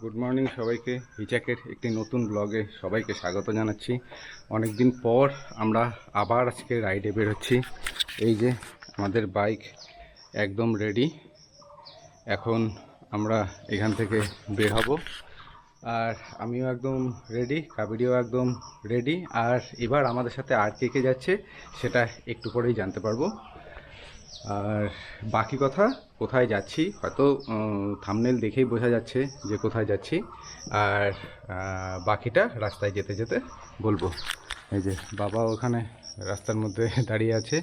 Good morning সবাইকে। হিচাকের একটি নতুন ব্লগে সবাইকে স্বাগত জানাচ্ছি। অনেক দিন পর আমরা আবার আজকে রাইডে বেরোচ্ছি। এই যে আমাদের বাইক একদম রেডি। এখন আমরা এখান থেকে বের হব, আর আমিও একদম রেডি, কাবেরিও একদম রেডি। আর এবার আমাদের সাথে আর কে কে যাচ্ছে সেটা একটু পরেই জানতে পারবো। আর বাকি কথা, কোথায় যাচ্ছি হয়তো থাম্বনেল দেখেই বোঝা যাচ্ছে যে কোথায় যাচ্ছি। আর বাকিটা রাস্তায় যেতে যেতে বলবো। এই যে বাবা ওখানে রাস্তার মধ্যে দাঁড়িয়ে আছে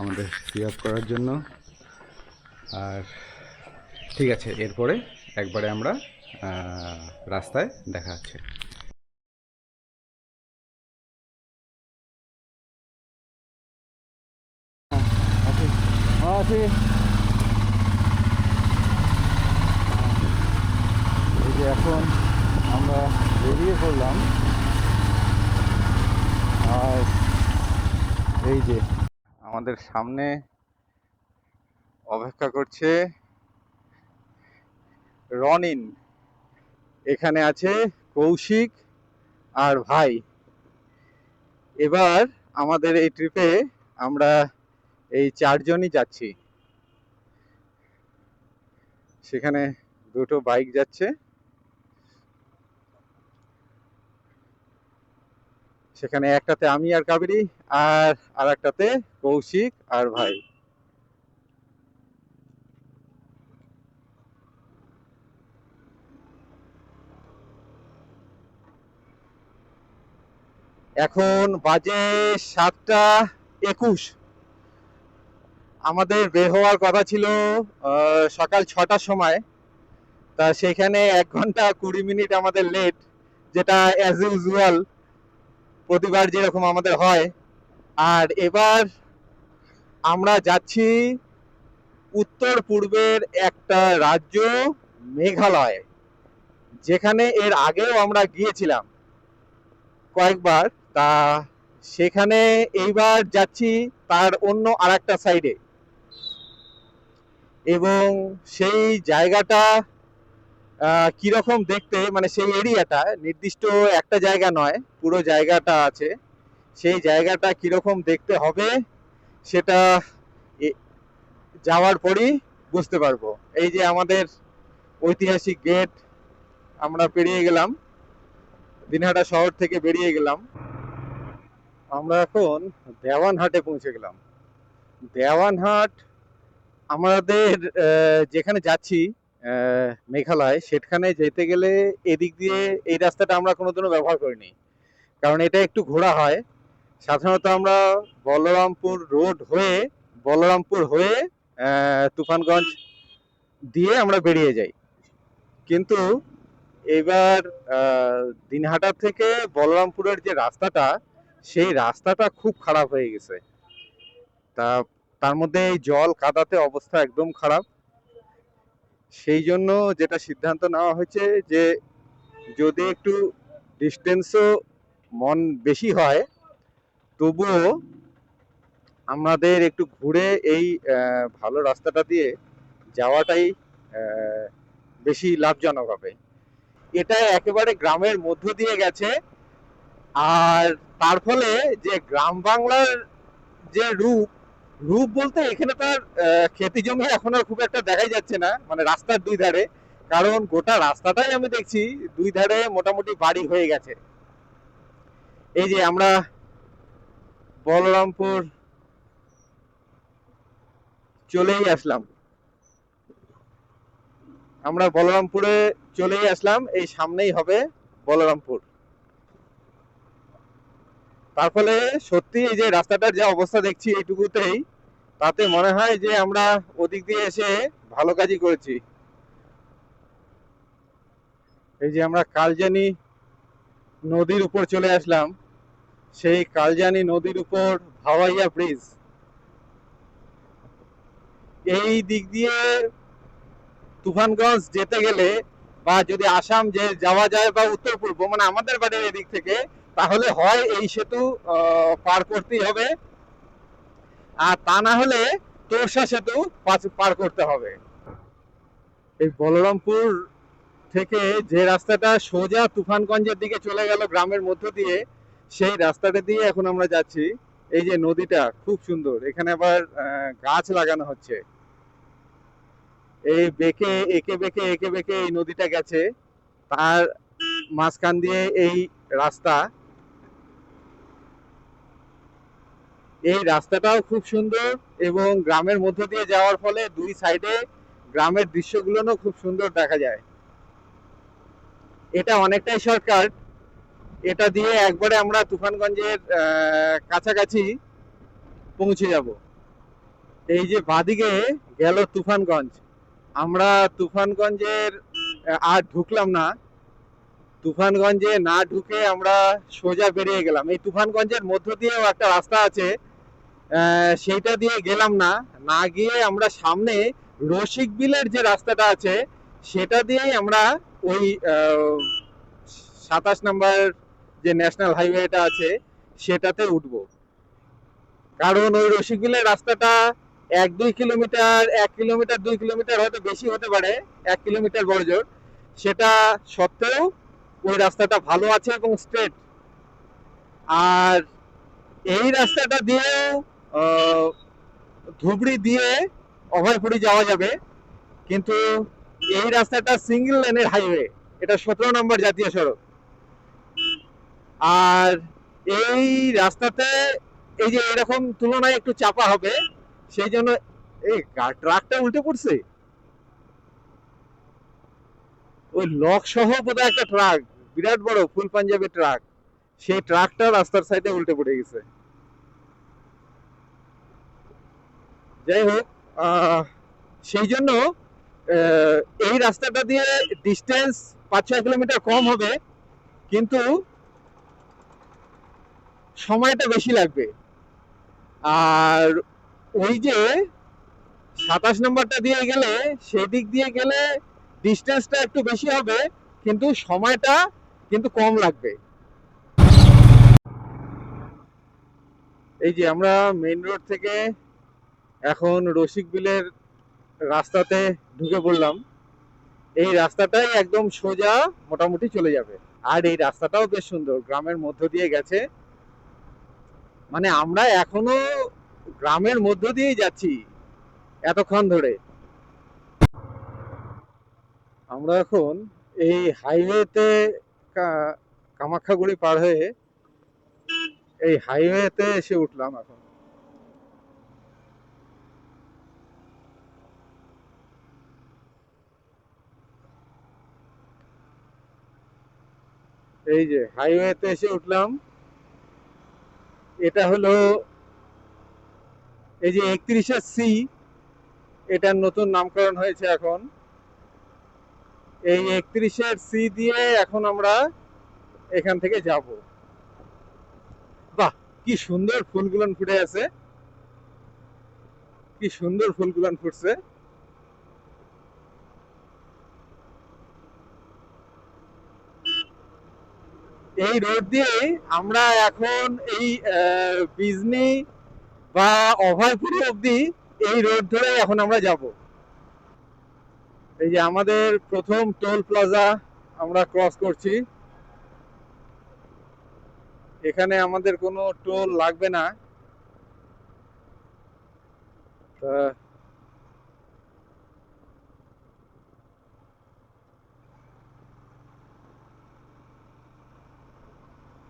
আমাদের পিক আপ করার জন্য। আর ঠিক আছে, এরপরে একবারে আমরা রাস্তায় দেখা হচ্ছে। এই যে এখন আমরা বেরিয়ে পড়লাম, আর এই যে আমাদের সামনে অপেক্ষা করছে রনিন। এখানে আছে কৌশিক আর ভাই। এবার আমাদের এই ট্রিপে আমরা এই চারজনই যাচ্ছি। সেখানে দুটো বাইক যাচ্ছে, সেখানে একটাতে আমি আর কাবেরী, আর একটাতে কৌশিক আর ভাই। এখন বাজে 7টা 21। আমাদের বের হওয়ার কথা ছিল সকাল 6টার সময়। তা সেখানে 1 ঘন্টা 20 মিনিট আমাদের লেট, যেটা অ্যাজ ইউজুয়াল প্রতিবার যেরকম আমাদের হয়। আর এবার আমরা যাচ্ছি উত্তর পূর্বের একটা রাজ্য, মেঘালয়, যেখানে এর আগেও আমরা গিয়েছিলাম কয়েকবার। তা সেখানে এইবার যাচ্ছি তার অন্য আরেকটা সাইডে, এবং সেই জায়গাটা কিরকম দেখতে, মানে সেই এরিয়াটা নির্দিষ্ট একটা জায়গা নয়, পুরো জায়গাটা আছে। সেই জায়গাটা কিরকম দেখতে হবে সেটা যাওয়ার পরই বুঝতে পারবো। এই যে আমাদের ঐতিহাসিক গেট আমরা পেরিয়ে গেলাম, দিনহাটা শহর থেকে বেরিয়ে গেলাম। আমরা এখন দেওয়ানহাটে পৌঁছে গেলাম। দেওয়ানহাট আমাদের যেখানে যাচ্ছি মেঘালয়, সেখানে যেতে গেলে এদিক দিয়ে এই রাস্তাটা আমরা কোনোদিনও ব্যবহার করিনি, কারণ এটা একটু ঘোরা হয়। সাধারণত আমরা বলরামপুর রোড হয়ে, বলরামপুর হয়ে তুফানগঞ্জ দিয়ে আমরা বেরিয়ে যাই। কিন্তু এবার দিনহাটা থেকে বলরামপুরের যে রাস্তাটা, সেই রাস্তাটা খুব খারাপ হয়ে গেছে। তা তার মধ্যে এই জল কাদাতে অবস্থা একদম খারাপ। সেই জন্য যেটা সিদ্ধান্ত নেওয়া হয়েছে যে যদি একটু ডিস্টেন্সও মন বেশি হয়, তবুও আমাদের একটু ঘুরে এই ভালো রাস্তাটা দিয়ে যাওয়াটাই বেশি লাভজনক হবে। এটা একেবারে গ্রামের মধ্য দিয়ে গেছে, আর তার ফলে যে গ্রাম বাংলার যে রূপ, রূপ বলতে এখানে তার খেতি জমি এখন আর খুব একটা দেখাই যাচ্ছে না, মানে রাস্তার দুই ধারে। কারণ গোটা রাস্তাটাই আমি দেখছি দুই ধারে মোটামুটি বাড়ি হয়ে গেছে। এই যে আমরা বলরামপুর চলেই আসলাম, আমরা বলরামপুরে চলেই আসলাম, এই সামনেই হবে বলরামপুর। তার ফলে সত্যি এই যে রাস্তাটার যে অবস্থা দেখছি এইটুকুতেই, তাতে মনে হয় যে আমরা ওদিক দিয়ে এসে ভালো কাজই করেছি। এই যে আমরা কালজানি নদীর উপর চলে আসলাম, সেই কালজানি নদীর উপর ভাওয়াইয়া ব্রিজ। এই দিক দিয়ে তুফানগঞ্জ যেতে গেলে, বা যদি আসাম যে যাওয়া যায় বা উত্তর পূর্ব মানে আমাদের বাড়ির এদিক থেকে, তাহলে হয় এই সেতু পার করতেই হবে, আর তা না হলে তোরসা সেতু পার করতে হবে। এই বলরামপুর থেকে যে রাস্তাটা সোজা তুফানগঞ্জের দিকে চলে গেল গ্রামের মধ্য দিয়ে, সেই রাস্তাটা দিয়ে এখন আমরা যাচ্ছি। এই যে নদীটা খুব সুন্দর, এখানে আবার গাছ লাগানো হচ্ছে। এই একে বেঁকে এই নদীটা গেছে, তার মাঝখান দিয়ে এই রাস্তা। এই রাস্তাটাও খুব সুন্দর এবং গ্রামের মধ্য দিয়ে যাওয়ার ফলে দুই সাইডে গ্রামের দৃশ্যগুলো খুব সুন্দর দেখা যায়। এটা অনেকটাই শর্টকাট, এটা দিয়ে একবারে আমরা তুফানগঞ্জের কাছাকাছি পৌঁছে যাব। এই যে বাদিকে গেল তুফানগঞ্জ, আমরা তুফানগঞ্জের আর ঢুকলাম না। তুফানগঞ্জে না ঢুকে আমরা সোজা বেরিয়ে গেলাম। এই তুফানগঞ্জের মধ্য দিয়েও একটা রাস্তা আছে, সেইটা দিয়ে গেলাম না, না গিয়ে আমরা সামনে রসিক বিলের যে রাস্তাটা আছে সেটা দিয়েই আমরা ওই 27 নম্বর যে ন্যাশনাল হাইওয়েটা আছে সেটাতে উঠবো। কারণ ওই রসিক বিলের রাস্তাটা 1-2 কিলোমিটার, 1 কিলোমিটার 2 কিলোমিটার হয়তো বেশি হতে পারে, 1 কিলোমিটার বড়জোর, সেটা সত্ত্বেও ওই রাস্তাটা ভালো আছে এবং স্ট্রেট। আর এই রাস্তাটা দিয়েও ধুবড়ি দিয়ে অভয়পুরি যাওয়া যাবে, কিন্তু এই রাস্তাটা সিঙ্গেল লেনের হাইওয়ে, এটা 17 নম্বর জাতীয় সড়ক। আর এই রাস্তাতে এই যে এরকম তুলনায় একটু চাপা হবে, সেই জন্য এই ট্রাকটা উল্টে পড়ছে। ওই লক সহ বোধহয় একটা ট্রাক, বিরাট বড় ফুল পাঞ্জাবি ট্রাক, সেই ট্রাকটা রাস্তার সাইডে উল্টে পড়ে গেছে। যাই হোক, সেই জন্য এই রাস্তাটা দিয়ে ডিস্টেন্স 5-6 কিলোমিটার কম হবে, কিন্তু সময়টা বেশি লাগবে। আর ওই যে 27 নম্বরটা দিয়ে গেলে, সেদিক দিয়ে গেলে ডিস্টেন্সটা একটু বেশি হবে, কিন্তু সময়টা কিন্তু কম লাগবে। এই যে আমরা মেইন রোড থেকে এখন রসিক বিলের রাস্তাতে ঢুকে পড়লাম। এই রাস্তাটাই একদম সোজা মোটামুটি চলে যাবে। আর এই রাস্তাটাও বেশ সুন্দর, গ্রামের মধ্য দিয়ে গেছে। মানে আমরা এখনো গ্রামের মধ্য দিয়েই যাচ্ছি এতক্ষণ ধরে। আমরা এখন এই হাইওয়েতে কামাখ্যাগুড়ি পার হয়ে এই হাইওয়েতে এসে উঠলাম এখন। এই যে হাইওয়েতে এসে উঠলাম, এটা হলো এই যে 31-সি, এটার নতুন নামকরণ হয়েছে এখন। এই 31-সি দিয়ে এখন আমরা এখান থেকে যাব। বাহ, কি সুন্দর ফুলগুলো ফুটে আছে, কি সুন্দর ফুলগুলো ফুটছে। এই রোড দিয়ে আমরা এখন এই বিজনি বা অভয়পুরি অব্দি এই রোড ধরে এখন আমরা যাব। এই যে আমাদের প্রথম টোল প্লাজা আমরা ক্রস করছি। এখানে আমাদের কোনো টোল লাগবে না।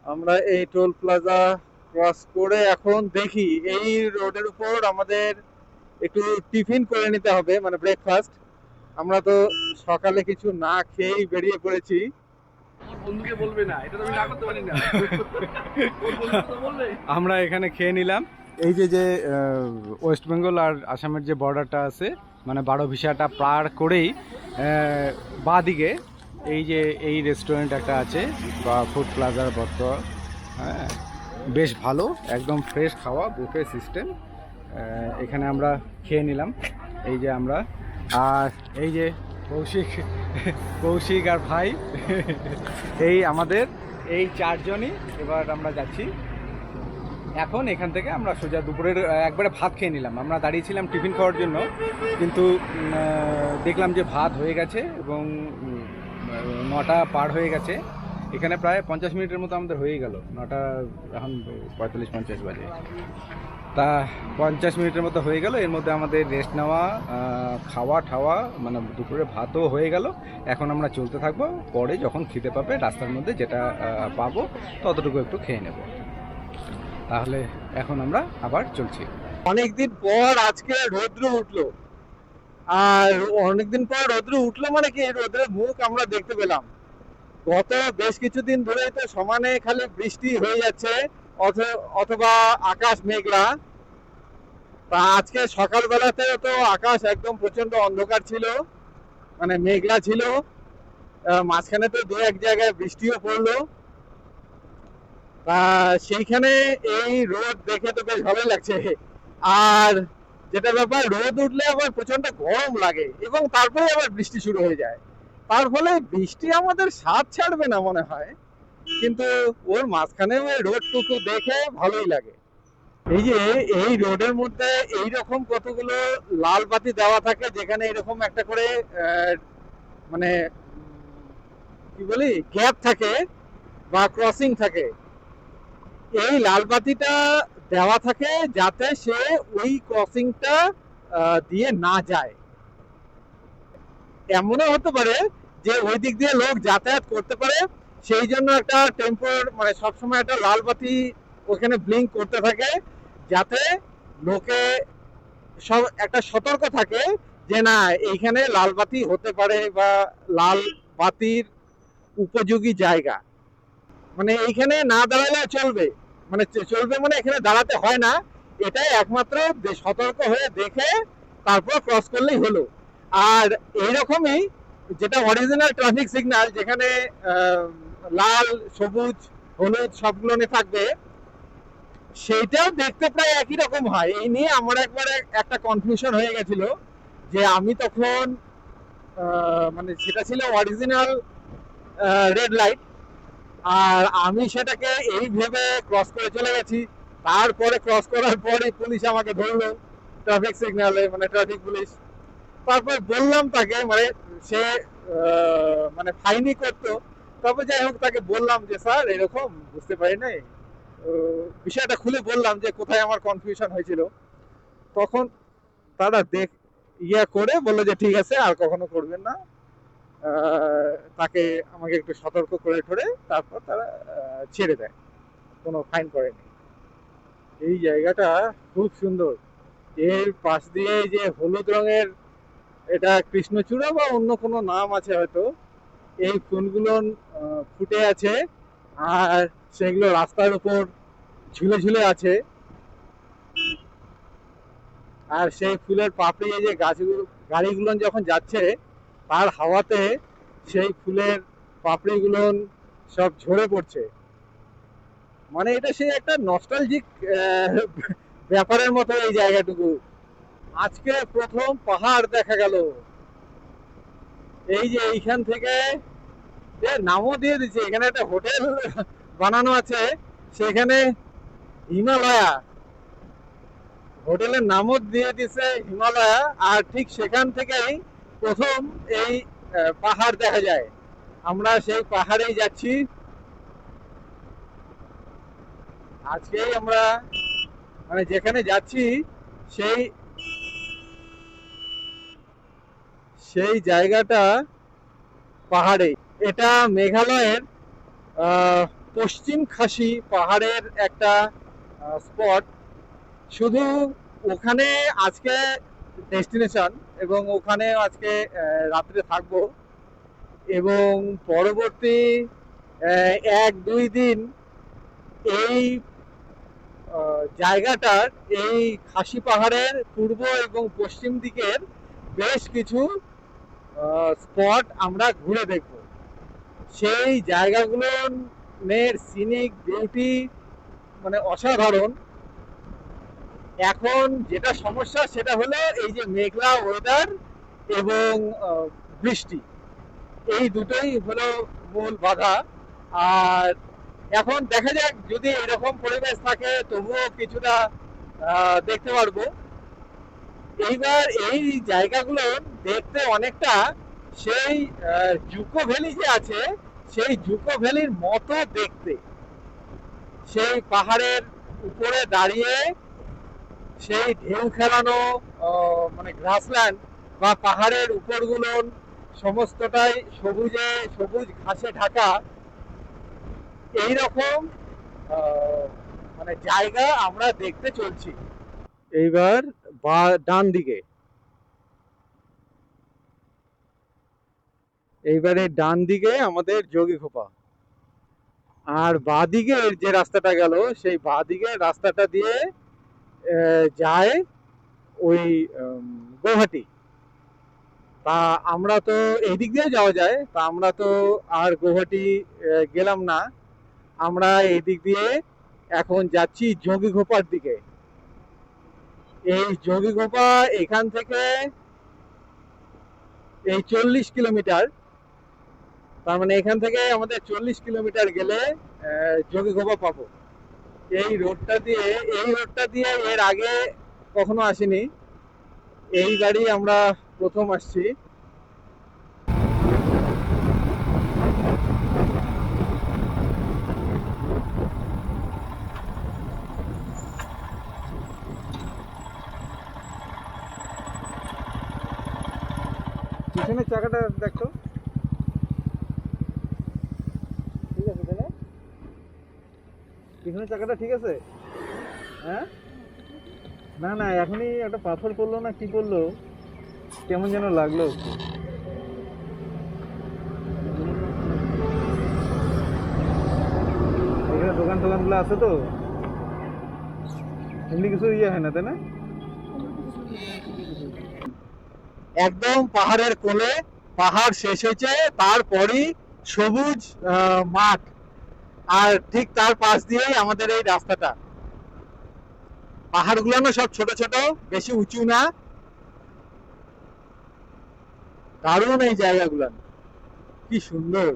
আমরা এই টোল প্লাজা ক্রস করে এখন দেখি এই রোডের উপর আমাদের একটু টিফিন করে নিতে হবে, মানে ব্রেকফাস্ট। আমরা তো সকালে কিছু না খেয়েই বেরিয়ে পড়েছি। আমরা এখানে খেয়ে নিলাম। এই যে ওয়েস্ট বেঙ্গল আর আসামের যে বর্ডারটা আছে, মানে বারোভিসাটা পার করেই বাঁ দিকে এই যে এই রেস্টুরেন্ট একটা আছে বা ফুড প্লাজার বর্তমান। হ্যাঁ, বেশ ভালো, একদম ফ্রেশ খাওয়া, বুফে সিস্টেম। এখানে আমরা খেয়ে নিলাম। এই যে আমরা, আর এই যে কৌশিক আর ভাই, এই আমাদের এই চারজনই এবার আমরা যাচ্ছি। এখন এখান থেকে আমরা সোজা দুপুরের একবারে ভাত খেয়ে নিলাম। আমরা দাঁড়িয়েছিলাম টিফিন খাওয়ার জন্য, কিন্তু দেখলাম যে ভাত হয়ে গেছে এবং 9টা পার হয়ে গেছে। এখানে প্রায় 50 মিনিটের মতো আমাদের হয়ে গেল। 9টা এখন 45-50 বাজে। তা 50 মিনিটের মতো হয়ে গেল। এর মধ্যে আমাদের রেস্ট নেওয়া, খাওয়া ঠাওয়া, মানে দুপুরে ভাতও হয়ে গেল। এখন আমরা চলতে থাকবো। পরে যখন খিদে পাবে রাস্তার মধ্যে যেটা পাবো ততটুকু একটু খেয়ে নেব। তাহলে এখন আমরা আবার চলছি। অনেকদিন পর আজকে রৌদ্র উঠলো, আর অনেকদিন পর রৌদ্র উঠলো মানে কি রৌদ্রের মুখ আমরা দেখতে পেলাম। গত বেশ কিছুদিন ধরে তো সমানে খালি বৃষ্টি হয়ে যাচ্ছে, অথবা আকাশ মেঘলা। তা আজকে সকালবেলাতে তো আকাশ একদম প্রচন্ড অন্ধকার ছিল, মানে মেঘলা ছিল। মাঝখানে তো দু এক জায়গায় বৃষ্টিও পড়লো। তা সেইখানে এই রোদ দেখে তো বেশ ভালো লাগছে। আর যেটা ব্যাপার, রোদ উঠলে আবার প্রচন্ড গরম লাগে এবং তারপরে আবার বৃষ্টি শুরু হয়ে যায়। তার ফলে বৃষ্টি আমাদের স্বাদ ছাড়বে না মনে হয়, কিন্তু ওর মাঝখানে ওই রোদটুকু দেখে ভালোই লাগে। এই যে এই রোডের মধ্যে এইরকম কতগুলো লাল বাতি দেওয়া থাকে, যেখানে এরকম একটা করে মানে কি বলি গ্যাপ থাকে বা ক্রসিং থাকে। এই লাল বাতিটা দেওয়া থাকে যাতে সে ওই ক্রসিংটা দিয়ে না যায়। এমনও হতে পারে যে ওই দিক দিয়ে লোক যাতায়াত করতে পারে, সেই জন্য একটা টেম্পোর মানে সবসময় একটা লাল বাতি ওখানে ব্লিঙ্ক করতে থাকে, যাতে লোকে সব একটা সতর্ক থাকে যে না এইখানে লাল বাতি হতে পারে বা লাল বাতির উপযোগী জায়গা। মানে এইখানে না দাঁড়ালে চলবে, মানে চলবে মানে এখানে দাঁড়াতে হয় না, এটাই একমাত্র সতর্ক হয়ে দেখে তারপর ক্রস করলেই হলো। আর এইরকমই যেটা অরিজিনাল ট্রাফিক সিগন্যাল, যেখানে লাল সবুজ হলুদ সবগুলো থাকবে, সেইটাও দেখতে প্রায় একই রকম হয়। এই নিয়ে আমার একবার একটা কনফিউশন হয়ে গেছিল, যে আমি তখন মানে সেটা ছিল অরিজিনাল রেড লাইট, আর আমি সেটাকে এই ভেবে ক্রস করে চলে গেছি। তারপরে ক্রস করার পরে পুলিশ আমাকে ধরলো, ট্রাফিক সিগন্যালে মানে ট্রাফিক পুলিশ। তারপর বললাম তাকে, মানে সে মানে ফাইনই করতো। তবে যাই হোক তাকে বললাম যে স্যার এরকম বুঝতে পারি নাই, বিষয়টা খুলে বললাম যে কোথায় আমার কনফিউশন হয়েছিল। তখন তারা করে বললো যে ঠিক আছে আর কখনো করবেন না। তাকে আমাকে একটু সতর্ক করে ঠরে তারপর তারা ছেড়ে দেয়, কোনো ফাইন করেনি। এই জায়গাটা খুব সুন্দর। এর পাশ দিয়ে যে হলুদ রঙের, এটা কৃষ্ণচূড়া বা অন্য কোনো নাম আছে হয়তো, এই ফুলগুলো ফুটে আছে, আর সেগুলো রাস্তার উপর ঝুলে ঝুলে আছে। আর সেই ফুলের পাপড়ি, এই যে গাছগুলো গাড়িগুলো যখন যাচ্ছে তার হাওয়াতে সেই ফুলের পাপড়িগুলো সব ঝরে পড়ছে। মানে এটা সেই একটা নস্টালজিক ব্যাপারের মতো এই জায়গাটুকু। আজকে প্রথম পাহাড় দেখা গেল। এই যে এইখান থেকে নামও দিয়ে দিচ্ছে, এখানে একটা হোটেল বানানো আছে, সেখানে হিমালয়া, হোটেলের নামও দিয়ে দিছে হিমালয়া। আর ঠিক সেখান থেকেই প্রথম এই পাহাড় দেখা যায়। আমরা সেই পাহাড়েই যাচ্ছি আজকেই। আমরা মানে যেখানে যাচ্ছি সেই সেই জায়গাটা পাহাড়ে। এটা মেঘালয়ের পশ্চিম খাসি পাহাড়ের একটা স্পট। শুধু ওখানে আজকে ডেস্টিনেশন, এবং ওখানে আজকে রাত্রে থাকবো, এবং পরবর্তী 1-2 দিন এই জায়গাটার, এই খাসি পাহাড়ের পূর্ব এবং পশ্চিম দিকের বেশ কিছু স্পট আমরা ঘুরে দেখব। সেই জায়গাগুলোর সিনিক বিউটি মানে অসাধারণ। এখন যেটা সমস্যা সেটা হলো এই যে মেঘলা ওয়েদার এবং বৃষ্টি, এই দুটোই হলো মূল বাধা। আর এখন দেখা যাক, যদি এরকম পরিবেশ থাকে তবুও কিছুটা দেখতে পারবো। এইবার এই জায়গাগুলো দেখতে অনেকটা সেই জুকো ভ্যালি যে আছে, সেই জুকো ভ্যালির মতো দেখতে। সেই পাহাড়ের উপরে দাঁড়িয়ে সেই ঢেউ খেলানো মানে গ্রাসল্যান্ড বা পাহাড়ের উপরগুলো সমস্তটাই সবুজে সবুজ ঘাসে ঢাকা, এইরকম মানে জায়গা আমরা দেখতে চলছি। এইবার ডান দিকে, এইবারে ডান দিকে আমাদের যোগীঘোপা, আর বাঁ দিকের যে রাস্তাটা গেল সেই বাঁ দিকের রাস্তাটা দিয়ে যায় ওই গৌহাটি। তা আমরা তো এই দিক দিয়ে যাওয়া যায়, তা আমরা তো আর গৌহাটি গেলাম না, আমরা এই দিক দিয়ে এখন যাচ্ছি যোগীঘোপার দিকে। এই যোগীঘোপা এখান থেকে এই 40 কিলোমিটার, তার মানে এখান থেকে আমাদের 40 কিলোমিটার গেলে যোগীঘোপা পাবো। এই রোডটা দিয়ে এর আগে কখনো আসিনি, এই গাড়ি আমরা প্রথম আসছি। পিছনের চাকাটা দেখো, ঠিক আছে তাই না? পিছনের চাকাটা ঠিক আছে? হ্যাঁ, না না, এখনই একটা পাথর পড়লো না কি পড়লো, কেমন যেন লাগলো। এখানে দোকান টোকানগুলো আছে তো, এমনি কিছু ইয়ে হয় না তাই না? একদম পাহাড়ের কোলে, পাহাড় শেষ হয়েছে, তারপরই সবুজ মাঠ, আর ঠিক তার পাশ দিয়েই আমাদের এই রাস্তাটা। পাহাড়গুলো না সব ছোট ছোট, বেশি উঁচু না, দারুণ এই জায়গাগুলো, কি সুন্দর।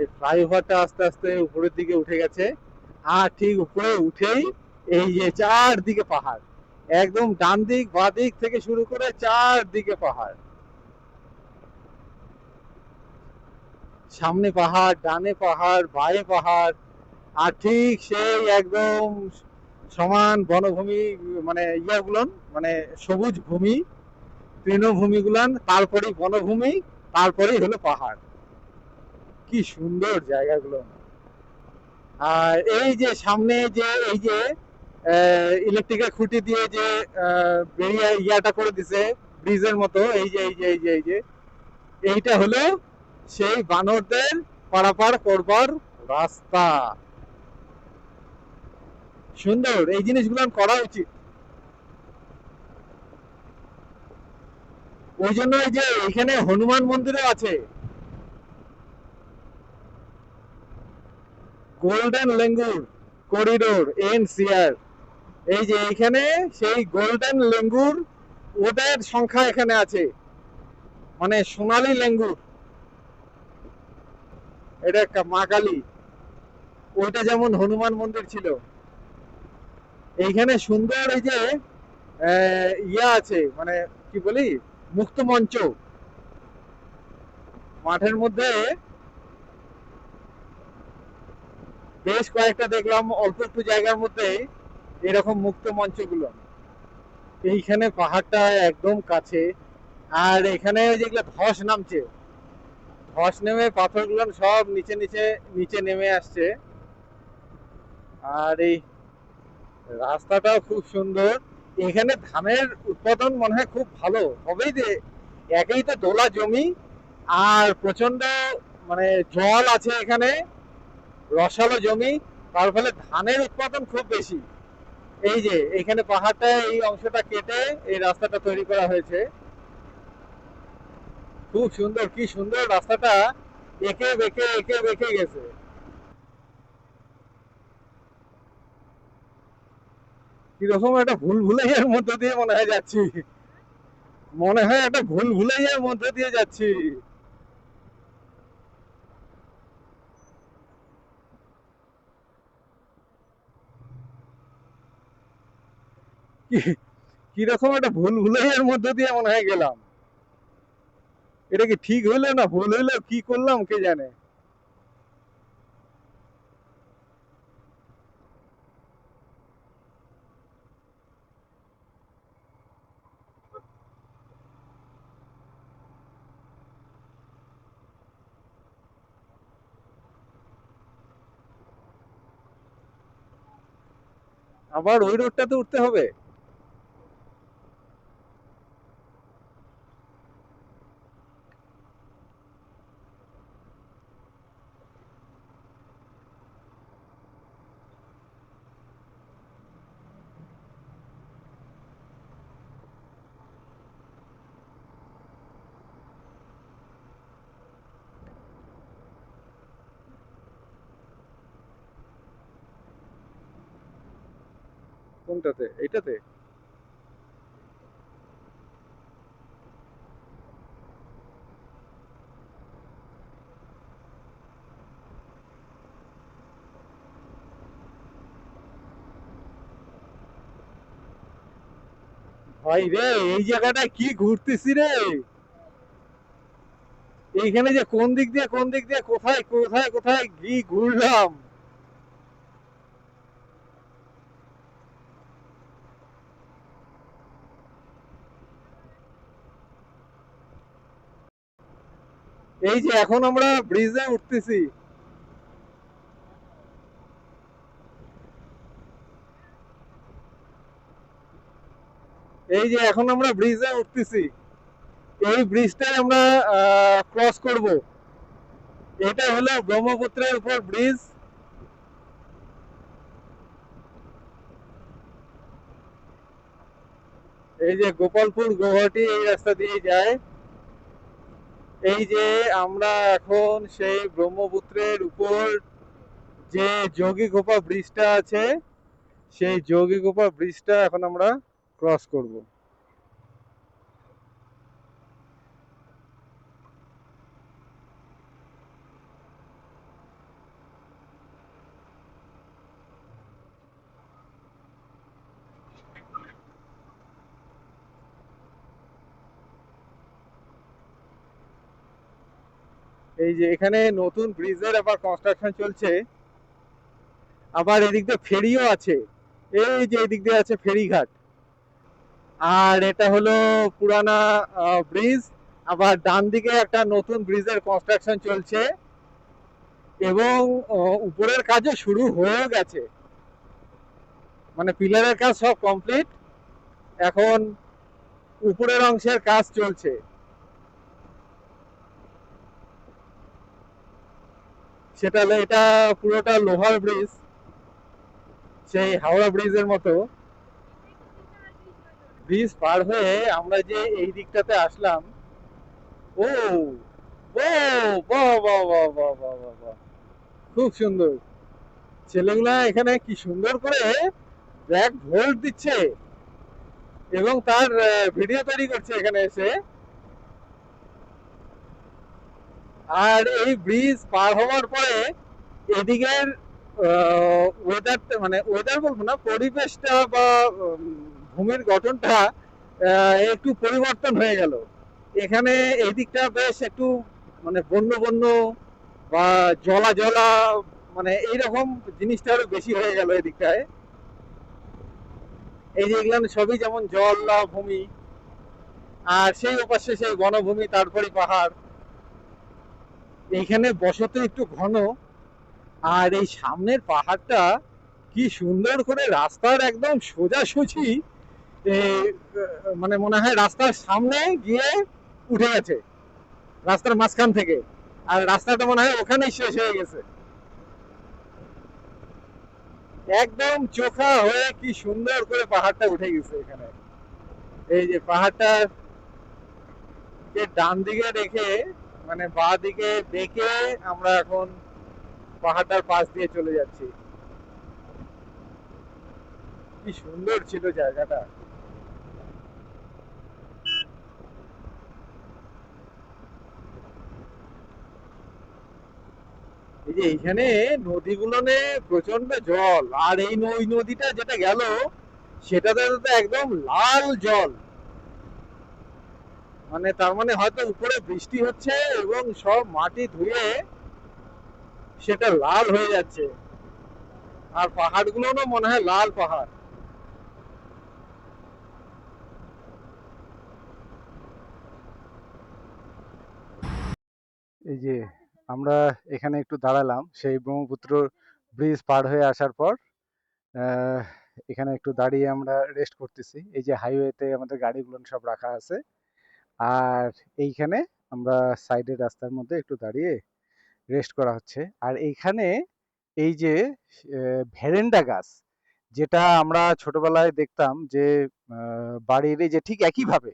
এই ফ্লাইওভারটা আস্তে আস্তে উপরের দিকে উঠে গেছে, আর ঠিক উপরে উঠেই এই যে চারদিকে পাহাড়, একদম ডান দিক বাঁ দিক থেকে শুরু করে চারদিকে পাহাড়, সামনে পাহাড়, ডানে পাহাড়, বাঁয়ে পাহাড়, আর ঠিক সেই একদম সমান বনভূমি, মানে ইয়াগুলন, মানে সবুজ ভূমি, তৃণভূমি গুলান, তারপরেই বনভূমি, তারপরেই হলো পাহাড়। কি সুন্দর জায়গাগুলো। আর এই যে সামনে যে এই যে ইলেকট্রিকের খুঁটি দিয়ে যে বেরিয়ে ইয়াটা করে দিছে ব্রিজের মতো, এই যে এইটা হলো সেই বানরদের পারাপার করবার রাস্তা। সুন্দর, এই জিনিসগুলো করা উচিত। ওই জন্য এই যে এখানে হনুমান মন্দিরও আছে, গোল্ডেন লেঙ্গুর করিডোর এনসিআর। এই যে এখানে সেই গোল্ডেন লেঙ্গুর, ওদের সংখ্যা এখানে আছে, মানে সোনালী লেঙ্গুর, এটা মা কালী, ওইটা যেমন হনুমান মন্দির ছিল। এইখানে সুন্দর এই যে ইয়া আছে, মানে কি বলি, মুক্ত মঞ্চ, মাঠের মধ্যে বেশ কয়েকটা দেখলাম অল্প একটু জায়গার মধ্যে এরকম মুক্ত মঞ্চগুলো। এইখানে পাহাড়টা একদম কাছে, আর এখানে যেগুলো ধস নামছে, ধস নেমে পাথরগুলো সব নিচে নিচে নিচে নেমে আসছে। আর এই রাস্তাটাও খুব সুন্দর। এখানে ধানের উৎপাদন মনে হয় খুব ভালো হবেই, যে একেই তো দোলা জমি, আর প্রচন্ড মানে জল আছে এখানে, রসালো জমি, তার ফলে ধানের উৎপাদন খুব বেশি। এই যে এখানে পাহাড়টা এই অংশটা কেটে এই রাস্তাটা তৈরি করা হয়েছে, খুব সুন্দর, কি সুন্দর রাস্তাটা, একে বেঁকে গেছে। কিরকম একটা ভুল ভুলাইয়ার মধ্যে দিয়ে মনে হয় যাচ্ছি, মনে হয় একটা ভুল ভুলাইয়ার মধ্যে দিয়ে যাচ্ছি। কি কিরকম একটা ভুল ভুলাইয়ের মধ্য দিয়ে মনে হয় গেলাম। এটা কি ঠিক হইলো না ভুল হইলো, কি করলাম কে জানে। আবার ওই রোডটাতে উঠতে হবে? কোনটাতে, এইটাতে? ভাই রে, এই জায়গাটায় কি ঘুরতেছি রে। এইখানে যে কোন দিক দিয়ে কোন দিক দিয়ে কোথায় কোথায় কোথায় কি ঘুরলাম। এই যে এখন আমরা ব্রিজে উঠতেছি। এই যে এখন আমরা ব্রিজে উঠতেছি, এই ব্রিজটাই আমরা ক্রস করব। এটা হলো ব্রহ্মপুত্রের উপর ব্রিজ। এই যে গোপালপুর গৌহাটি এই রাস্তা দিয়ে যায়। এই যে আমরা এখন সেই ব্রহ্মপুত্রের উপর যে যোগীঘোপা ব্রিজটা আছে, সেই যোগীঘোপা ব্রিজটা এখন আমরা ক্রস করব। এই যে এখানে নতুন ব্রিজের আবার কনস্ট্রাকশন চলছে। আবার এদিক দিয়ে ফেরিও আছে। এই যে এদিক দিয়ে আছে ফেরিঘাট। আর এটা হলো পুরানা ব্রিজ। আবার ডান দিকে একটা নতুন ব্রিজের কনস্ট্রাকশন চলছে, এবং উপরের কাজও শুরু হয়ে গেছে। মানে পিলারের কাজ সব কমপ্লিট, এখন উপরের অংশের কাজ চলছে। সেটা এটা পুরোটা লোহার ব্রিজ, সেই হাওড়া ব্রিজের মতো। ব্রিজ পার হয়ে আমরা যে এই দিকটাতে আসলাম, ও ও বাহ বাহ বাহ বাহ বাহ বাহ বাহ, খুব সুন্দর। ছেলেগুলা এখানে কি সুন্দর করে ব্যাক ভোল্ট দিচ্ছে এবং তার ভিডিও তৈরি করছে এখানে এসে। আর এই ব্রিজ পার হওয়ার পরে এদিকের ওয়েদার, মানে ওয়েদার বলবো না, পরিবেশটা বা ভূমির গঠনটা একটু পরিবর্তন হয়ে গেল। এখানে এই দিকটা বেশ একটু মানে বন্য বন্য বা জলা জলা, মানে এইরকম জিনিসটা আরো বেশি হয়ে গেল এদিকটায়। এই যে এগুলো সবই যেমন জল ভূমি, আর সেই ওপাশে সেই বনভূমি, তারপরে পাহাড়। এইখানে বসতি একটু ঘন। আর এই সামনের পাহাড়টা কি সুন্দর করে রাস্তার একদম সোজাসুজি, মানে মনে হয় রাস্তার সামনে গিয়ে উঠে গেছে, রাস্তার মাঝখান থেকে। আর রাস্তাটা মনে হয় ওখানেই শেষ হয়ে গেছে, একদম চোখা হয়ে কি সুন্দর করে পাহাড়টা উঠে গেছে এখানে। এই যে পাহাড়টা ডান দিকে রেখে, মানে বাঁ দিকে দেখে আমরা এখন পাহাড়টার পাশ দিয়ে চলে যাচ্ছি। কি সুন্দর ছিল জায়গাটা। এই যে এইখানে নদীগুলোনে প্রচন্ড জল, আর এই নদীটা যেটা গেল সেটাতে তো একদম লাল জল, মানে তার মানে হয়তো উপরে বৃষ্টি হচ্ছে এবং সব মাটি ধুয়ে সেটা লাল হয়ে যাচ্ছে। আর পাহাড়গুলো না মনে হয় লাল পাহাড়। এই যে আমরা এখানে একটু দাঁড়ালাম সেই ব্রহ্মপুত্র ব্রিজ পার হয়ে আসার পর। আহ, এখানে একটু দাঁড়িয়ে আমরা রেস্ট করতেছি। এই যে হাইওয়েতে আমাদের গাড়িগুলো সব রাখা আছে। আর এইখানে আমরা সাইডের রাস্তার মধ্যে একটু দাঁড়িয়ে রেস্ট করা হচ্ছে। আর এইখানে এই যে ভেরেন্ডা গাছ, যেটা আমরা ছোটবেলায় দেখতাম যে বাড়ির এই যে ঠিক একইভাবে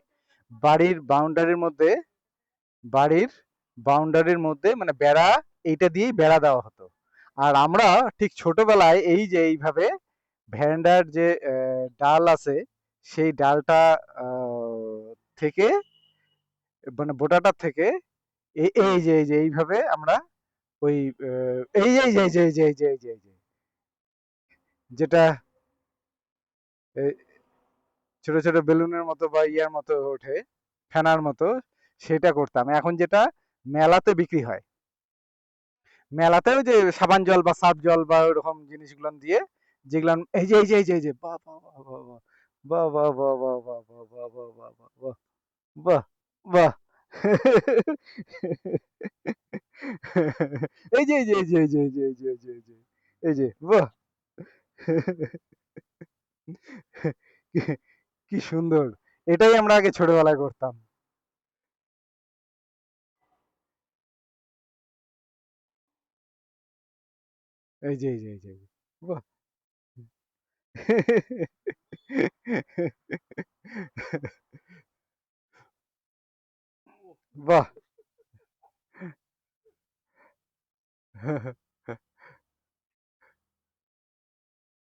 বাড়ির বাউন্ডারির মধ্যে বাড়ির বাউন্ডারির মধ্যে মানে বেড়া, এইটা দিয়েই বেড়া দেওয়া হতো। আর আমরা ঠিক ছোটবেলায় এই যে এইভাবে ভেরেন্ডার যে ডাল আছে সেই ডালটা থেকে মানে বোটাটার থেকে এই যে এইভাবে আমরা ওই এই যে যেটা এই ছোট ছোট বেলুনের মতো বা ইয়ার মতো ওঠে, ফেনার মতো, সেটা করতাম। এখন যেটা মেলাতে বিক্রি হয়, মেলাতেও যে সাবান জল বা সার্ফ জল বা ওরকম জিনিসগুলো দিয়ে যেগুলো, এই যে বাহ বাহ বাহ বাহ বাহ বাহ বাহ বাহ বাহ বাহ বাহ বাহ বাহ বাহ বাহ এই যে এই যে বাহ কি কি সুন্দর! এটাই আমরা আগে ছোটবেলায় করতাম। এই যে বাহ বাহ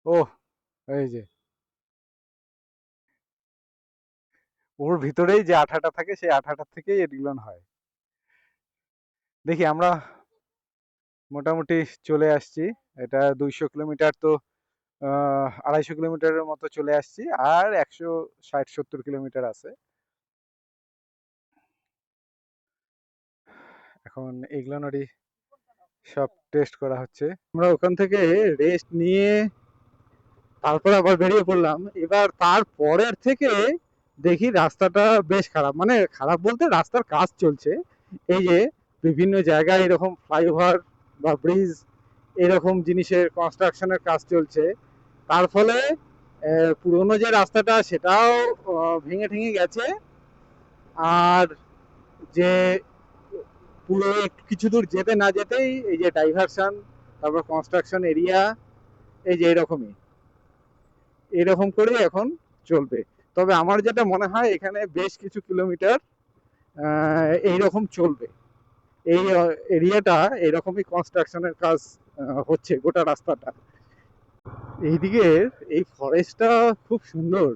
ও এই যে ওর ভিতরেই যে আঠাটা থাকে সেই আঠাটা থেকেই এগুলো হয়। দেখি আমরা মোটামুটি চলে আসছি। এটা 200 কিলোমিটার, তো 250 কিলোমিটারের মতো চলে আসছি। আর 160-70 কিলোমিটার আছে। এখন এগুলোরই সব টেস্ট করা হচ্ছে। আমরা ওখান থেকে রেস্ট নিয়ে তারপরে আবার বেরিয়ে পড়লাম। এবার তারপরের থেকে দেখি রাস্তাটা বেশ খারাপ, মানে খারাপ বলতে রাস্তার কাজ চলছে। এই যে বিভিন্ন জায়গায় এরকম ফ্লাইওভার বা ব্রিজ এরকম জিনিসের কনস্ট্রাকশনের কাজ চলছে। তার ফলে পুরোনো যে রাস্তাটা সেটাও ভেঙে ঠেঙে গেছে। আর যে পুরো একটু কিছু দূর যেতে না যেতেই এই যে ডাইভারশন, তারপর কনস্ট্রাকশন এরিয়া, এই যে এরকমই এরকম করে এখন চলবে। তবে আমার যেটা মনে হয় এখানে বেশ কিছু কিলোমিটার এইরকম চলবে। এই এরিয়াটা এরকমই কনস্ট্রাকশনের কাজ হচ্ছে গোটা রাস্তাটা। এইদিকে এই ফরেস্টটা খুব সুন্দর।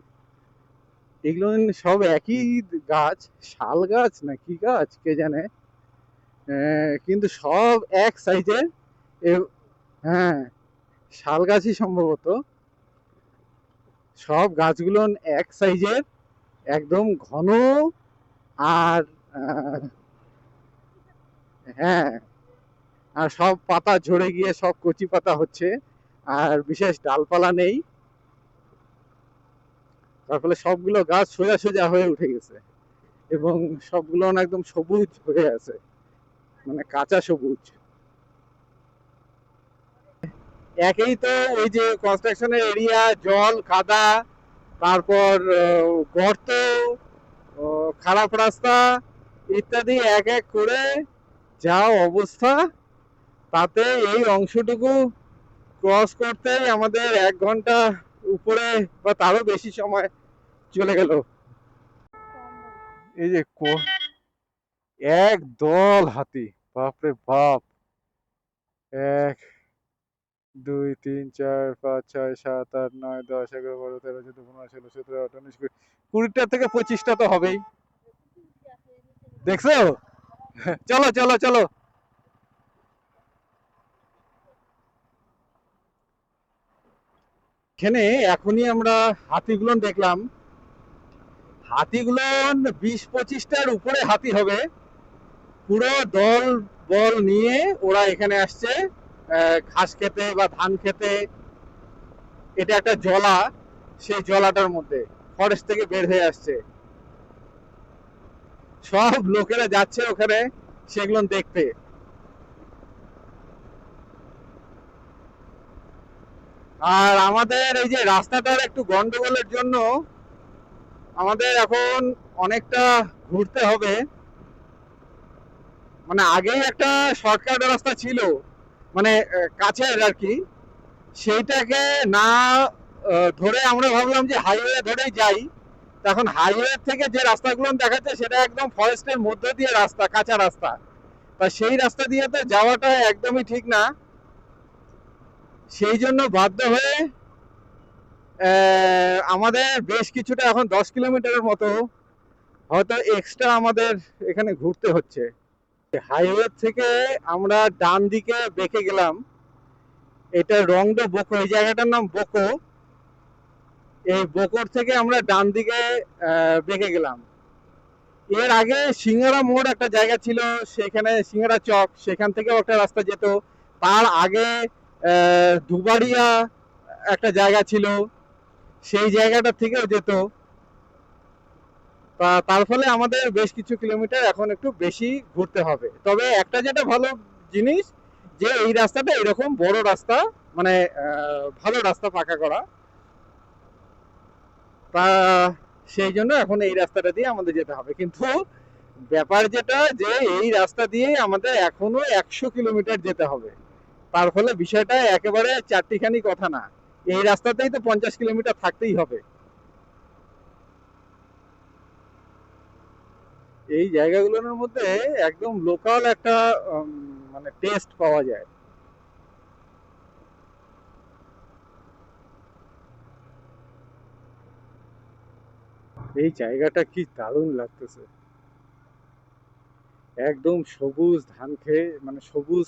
এগুলো সব একই গাছ, শাল গাছ না কি গাছ কে জানে, কিন্তু সব এক সাইজের। হ্যাঁ, শাল গাছই সম্ভবত। সব গাছগুলো এক সাইজের, একদম ঘন। আর হ্যাঁ, আর সব পাতা ঝরে গিয়ে সব কচি পাতা হচ্ছে। আর বিশেষ ডালপালা নেই, তার ফলে সবগুলো গাছ সোজা সোজা হয়ে উঠে গেছে এবং সবগুলো একদম সবুজ হয়ে আছে, মানে কাঁচা সবুজ। একেই তো ওই যে কনস্ট্রাকশনের এরিয়া, জল কাদা, তারপর গর্ত, খারাপ রাস্তা ইত্যাদি এক এক করে যা অবস্থা, তাতে এই অংশটুকু ক্রস করতেই আমাদের 1 ঘন্টা উপরে বা তারও বেশি সময় চলে গেল। এই যে এক দল হাতি, বাপরে বাপ! 1 2 3 4 5 6 7 8 9 10 11 12 13 14 15 16 17 18 19 20, 20টা থেকে 25টা তো হবেই। দেখছো? চলো চলো চলো। এখানে এখনই আমরা হাতিগুলো দেখলাম। হাতিগুলো 20-25টার উপরে হাতি হবে, পুরো দল বল নিয়ে ওরা এখানে আসছে ঘাস খেতে বা ধান খেতে। এটা একটা জলা, সেই জলাটার মধ্যে ফরেস্ট থেকে বের হয়ে আসছে। সব লোকেরা যাচ্ছে ওখানে সেগুলো দেখতে। আর আমাদের এই যে রাস্তাটার একটু গন্ডগোলের জন্য আমাদের এখন অনেকটা ঘুরতে হবে। মানে আগেই একটা শর্টকাট রাস্তা ছিল, মানে কাছের আর কি, সেইটাকে না ধরে আমরা ভাবলাম যে হাইওয়ে ধরেই যাই। তখন হাইওয়ে থেকে যে রাস্তাগুলো দেখাচ্ছে সেটা একদম ফরেস্টের মধ্য দিয়ে রাস্তা, কাঁচা রাস্তা। তা সেই রাস্তা দিয়ে তো যাওয়াটা একদমই ঠিক না। সেই জন্য বাধ্য হয়ে আমাদের বেশ কিছুটা, এখন 10 কিলোমিটারের মতো হয়তো এক্সট্রা আমাদের এখানে ঘুরতে হচ্ছে। হাইওয়ে থেকে আমরা ডান দিকে বেঁকে গেলাম। এটা রংডো বোকো, এই জায়গাটার নাম বোকো। এই বোকোর থেকে আমরা ডান দিকে বেঁকে গেলাম। এর আগে সিঙ্গারা মোড় একটা জায়গা ছিল, সেখানে সিঙ্গারা চক, সেখান থেকেও একটা রাস্তা যেত। তার আগে দুবাড়িয়া একটা জায়গা ছিল, সেই জায়গাটা থেকেও যেত। তার ফলে আমাদের বেশ কিছু কিলোমিটার এখন একটু বেশি ঘুরতে হবে। তবে একটা যেটা ভালো জিনিস, যে এই রাস্তাটা এরকম বড় রাস্তা, মানে ভালো রাস্তা, পাকা করা। তা সেই জন্য এখন এই রাস্তাটা দিয়ে আমাদের যেতে হবে। কিন্তু ব্যাপার যেটা, যে এই রাস্তা দিয়ে আমাদের এখনো 100 কিলোমিটার যেতে হবে। তার ফলে বিষয়টা একেবারে চারটিখানি কথা না, এই রাস্তাতেই তো 50 কিলোমিটার থাকতেই হবে। এই জায়গাগুলোর মধ্যে একদম লোকাল একটা মানে টেস্ট পাওয়া যায়। এই জায়গাটা কি দারুণ লাগতেছে, একদম সবুজ ধান খেয়ে, মানে সবুজ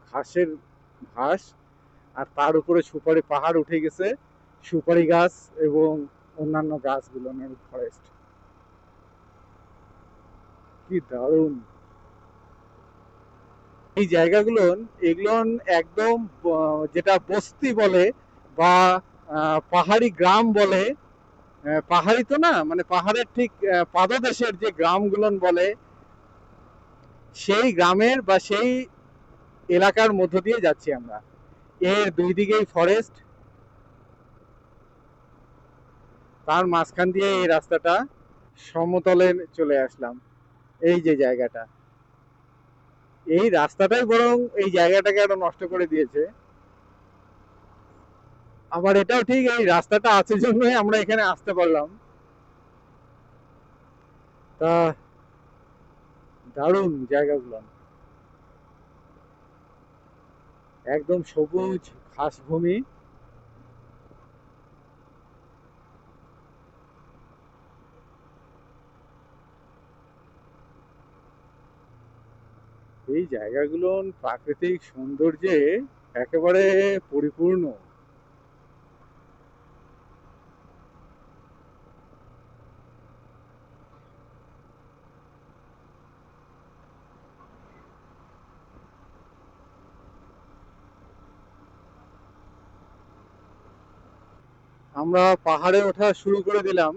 ঘাসের ঘাস, আর তার উপরে সুপারি পাহাড় উঠে গেছে, সুপারি গাছ এবং অন্যান্য গাছগুলো, ফরেস্ট। কি দারুণ এই জায়গাগুলো। এগুলো একদম যেটা বস্তি বলে বা পাহাড়ি গ্রাম বলে, পাহাড়ি তো না, মানে পাহাড়ের ঠিক পাদদেশের যে গ্রামগুলো বলে, সেই গ্রামের বা সেই এলাকার মধ্য দিয়ে যাচ্ছি আমরা। এর দুই দিকেই ফরেস্ট, তার মাঝখান দিয়ে এই রাস্তাটা, সমতলে চলে আসলাম। এই যে জায়গাটা, এই রাস্তাটাই বরং এই জায়গাটাকে আরো নষ্ট করে দিয়েছে। আবার এটাও ঠিক, এই রাস্তাটা আছে জন্যই আমরা এখানে আসতে পারলাম। তা দারুণ জায়গাগুলো, একদম সবুজ ঘাস ভূমি। এই জায়গাগুলো প্রাকৃতিক সৌন্দর্যে একেবারে পরিপূর্ণ। আমরা পাহাড়ে ওঠা শুরু করে দিলাম।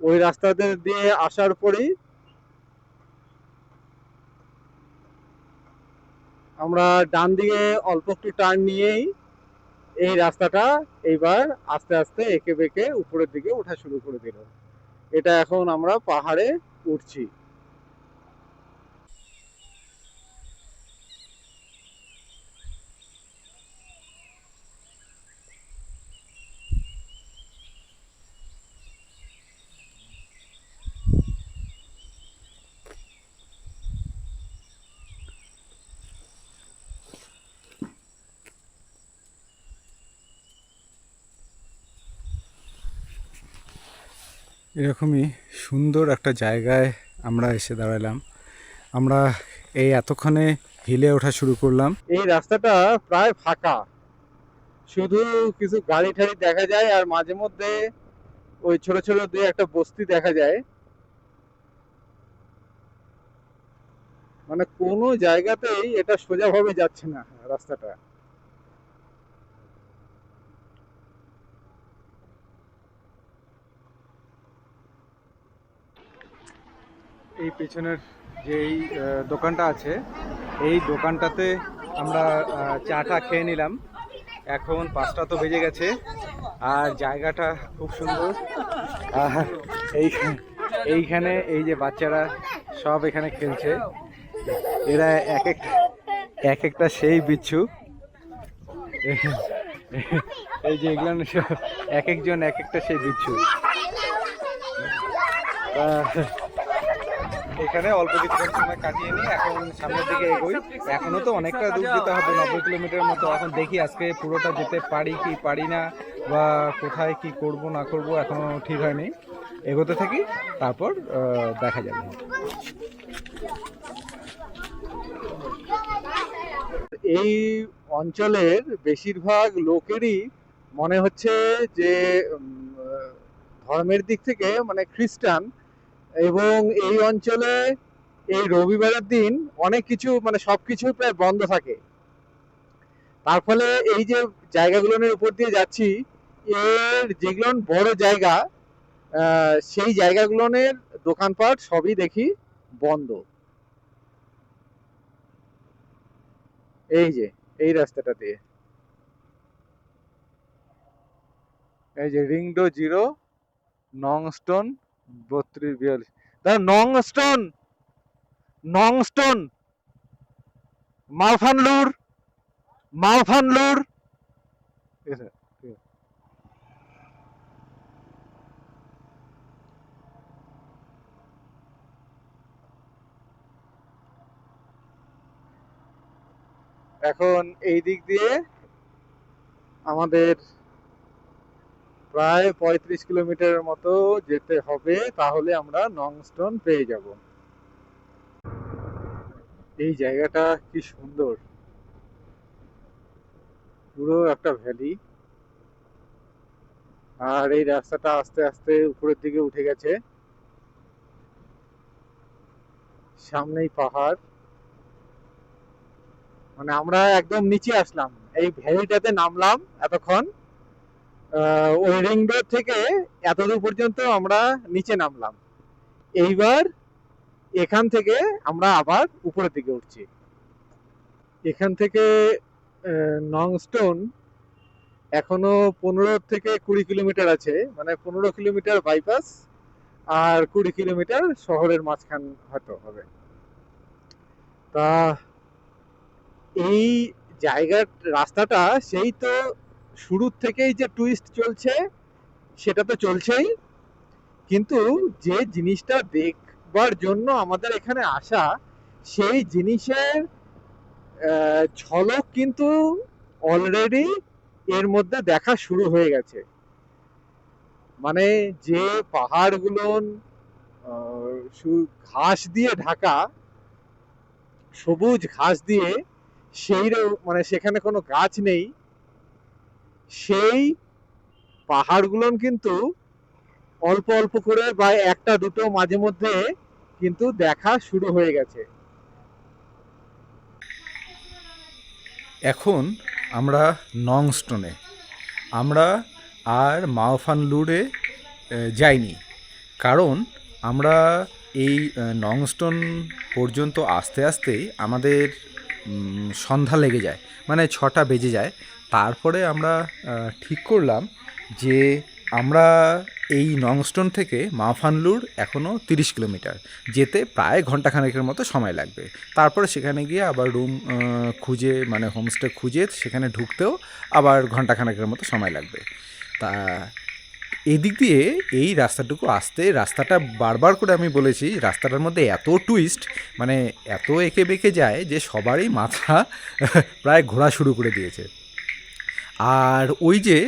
ওই রাস্তাতে দিয়ে আসার পরেই আমরা ডান দিকে অল্প একটু টার্ন নিয়েই এই রাস্তাটা এইবার আস্তে আস্তে এঁকে বেঁকে উপরের দিকে ওঠা শুরু করে দিল। এটা এখন আমরা পাহাড়ে উঠছি। এরকমই সুন্দর একটা জায়গায় আমরা এসে দাঁড়ালাম। আমরা এই এতক্ষণে হিলে ওঠা শুরু করলাম। এই রাস্তাটা প্রায় ফাঁকা, শুধু কিছু গাড়ি ঠাড়ি দেখা যায়, আর মাঝে মধ্যে ওই ছোট ছোট দুই একটা বস্তি দেখা যায়। মানে কোনো জায়গাতেই এটা সোজাভাবে যাচ্ছে না রাস্তাটা। এই পেছনের যে এই দোকানটা আছে, এই দোকানটাতে আমরা চাটা খেয়ে নিলাম। এখন 5টা তো বেজে গেছে, আর জায়গাটা খুব সুন্দর। আর এইখানে এই যে বাচ্চারা সব এখানে খেলছে, এরা এক একটা সেই বিচ্ছু। এই যে এগুলো এক একজন এক একটা সেই বিচ্ছু। এখানে অল্প কিছুক্ষণ সময় কাটিয়ে নিই, এখন সামনের দিকে এগোই। এখনো তো অনেকটা দূর যেতে হবে, 90 কিলোমিটার মতো। এখন দেখি আজকে পুরোটা যেতে পারি কি পারি না, বা কোথায় কি করব না করব এখনো ঠিক হয়নি। এগোতে থাকি, তারপর দেখা যাবে। এই অঞ্চলের বেশিরভাগ লোকেরই মনে হচ্ছে যে ধর্মের দিক থেকে মানে খ্রিস্টান, এবং এই অঞ্চলে এই রবিবারের দিন অনেক কিছু মানে সবকিছু প্রায় বন্ধ থাকে। তার ফলে এই যে জায়গাগুলোর উপর দিয়ে যাচ্ছি, এর যেগুলো বড় জায়গা, সেই জায়গাগুলোর দোকানপাট সবই দেখি বন্ধ। এই যে এই রাস্তাটা দিয়ে, এই যে রিংডো 0 নংস্টোন 3242, নংস্টোন নংস্টোন মালফানলুর মালফানলুর। এখন এই দিক দিয়ে আমাদের প্রায় 35 কিলোমিটারের মতো যেতে হবে, তাহলে আমরা নংস্টোন পেয়ে যাব। এই জায়গাটা কি সুন্দর, পুরো একটা ভ্যালি। আর এই রাস্তাটা আস্তে আস্তে উপরের দিকে উঠে গেছে, সামনেই পাহাড়। মানে আমরা একদম নিচে আসলাম, এই ভ্যালিটাতে নামলাম এতক্ষণ। ওই রিং রোড থেকে এতদূর পর্যন্ত আমরা নিচে নামলাম। এইবার এখান থেকে আমরা আবার উপরের দিকে উঠছি। এখান থেকে নংস্টোন এখনো 15 থেকে 20 কিলোমিটার আছে, মানে 15 কিলোমিটার বাইপাস আর 20 কিলোমিটার শহরের মাঝখান হয়তো হবে। তা এই জায়গার রাস্তাটা সেই তো শুরুর থেকেই যে টুইস্ট চলছে সেটা তো চলছেই, কিন্তু যে জিনিসটা দেখবার জন্য আমাদের এখানে আসা, সেই জিনিসের ঝলক কিন্তু অলরেডি এর মধ্যে দেখা শুরু হয়ে গেছে। মানে যে পাহাড়গুলো ঘাস দিয়ে ঢাকা, সবুজ ঘাস দিয়ে, সেই মানে সেখানে কোনো গাছ নেই, সেই পাহাড়গুলো কিন্তু অল্প অল্প করে বা একটা দুটো মাঝে মধ্যে কিন্তু দেখা শুরু হয়ে গেছে। এখন আমরা নংস্টোনে, আমরা আর মাওফানলুরে যাইনি, কারণ আমরা এই নংস্টোন পর্যন্ত আসতে আসতেই আমাদের সন্ধ্যা লেগে যায়, মানে 6টা বেজে যায়। তারপরে আমরা ঠিক করলাম যে আমরা এই নংস্টোন থেকে মাওফানলুর এখনও 30 কিলোমিটার যেতে প্রায় ঘন্টাখানেকের মতো সময় লাগবে। তারপরে সেখানে গিয়ে আবার রুম খুঁজে, মানে হোমস্টে খুঁজে সেখানে ঢুকতেও আবার ঘন্টাখানেকের মতো সময় লাগবে। তা এদিক দিয়ে এই রাস্তাটুকু আসতে, রাস্তাটা বারবার করে আমি বলেছি, রাস্তাটার মধ্যে এত টুইস্ট, মানে এত এঁকে বেঁকে যায় যে সবারই মাথা প্রায় ঘোরা শুরু করে দিয়েছে। আর ওই যে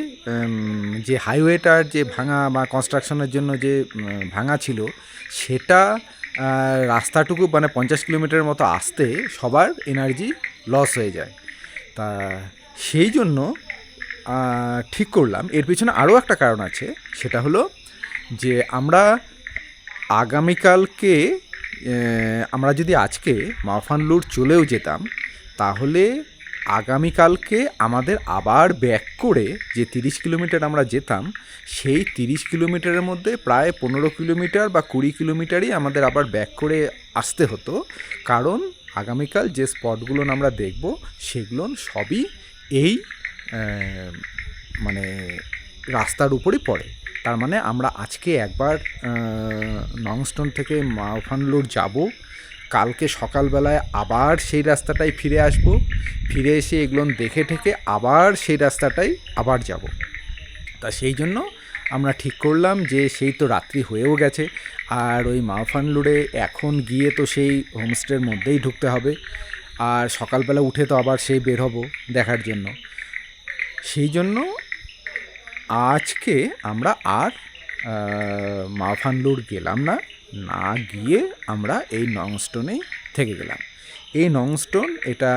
যে হাইওয়েটার যে ভাঙা বা কনস্ট্রাকশনের জন্য যে ভাঙা ছিল, সেটা রাস্তাটুকু মানে 50 কিলোমিটারের মতো আসতে সবার এনার্জি লস হয়ে যায়। তা সেই জন্য ঠিক করলাম, এর পিছনে আরও একটা কারণ আছে। সেটা হলো যে আমরা আগামীকালকে আমরা যদি আজকে মাওফানলুর চলেও যেতাম, তাহলে আগামীকালকে আমাদের আবার ব্যাক করে যে 30 কিলোমিটার আমরা যেতাম, সেই 30 কিলোমিটারের মধ্যে প্রায় 15 কিলোমিটার বা 20 কিলোমিটারই আমাদের আবার ব্যাক করে আসতে হতো। কারণ আগামীকাল যে স্পটগুলো আমরা দেখব সেগুলো সবই এই মানে রাস্তার উপরই পড়ে। তার মানে আমরা আজকে একবার নংস্টন থেকে মাওফানলুর যাব, কালকে সকালবেলায় আবার সেই রাস্তাটাই ফিরে আসব, ফিরে এসে এগুলো দেখে ঠেকে আবার সেই রাস্তাটাই আবার যাব। তা সেই জন্য আমরা ঠিক করলাম যে সেই তো রাত্রি হয়েও গেছে, আর ওই মাওফানলুরে এখন গিয়ে তো সেই হোমস্টের মধ্যেই ঢুকতে হবে, আর সকালবেলা উঠে তো আবার সেই বের হব দেখার জন্য। সেই জন্য আজকে আমরা আর মাওফানলুর গেলাম না, না গিয়ে আমরা এই নংস্টনেই থেকে গেলাম। এই নংস্টন এটা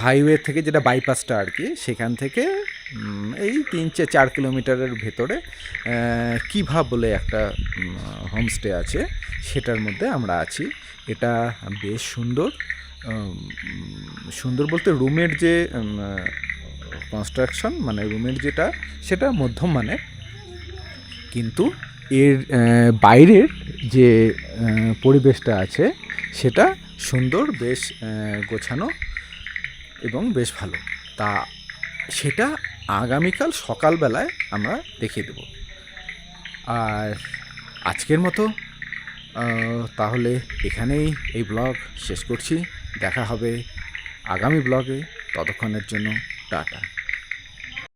হাইওয়ে থেকে যেটা বাইপাসটা আর কি, সেখান থেকে এই 3-4 কিলোমিটারের ভেতরে কিভা বলে একটা হোমস্টে আছে, সেটার মধ্যে আমরা আছি। এটা বেশ সুন্দর, সুন্দর বলতে রুমের যে কনস্ট্রাকশন, মানে রুমের যেটা, সেটা মধ্যম মানের, কিন্তু এর বাইরের যে পরিবেশটা আছে সেটা সুন্দর, বেশ গোছানো এবং বেশ ভালো। তা সেটা আগামীকাল সকালবেলায় আমরা দেখিয়ে দেব। আর আজকের মতো তাহলে এখানেই এই ব্লগ শেষ করছি। দেখা হবে আগামী ব্লগে, ততক্ষণের জন্য টাটা।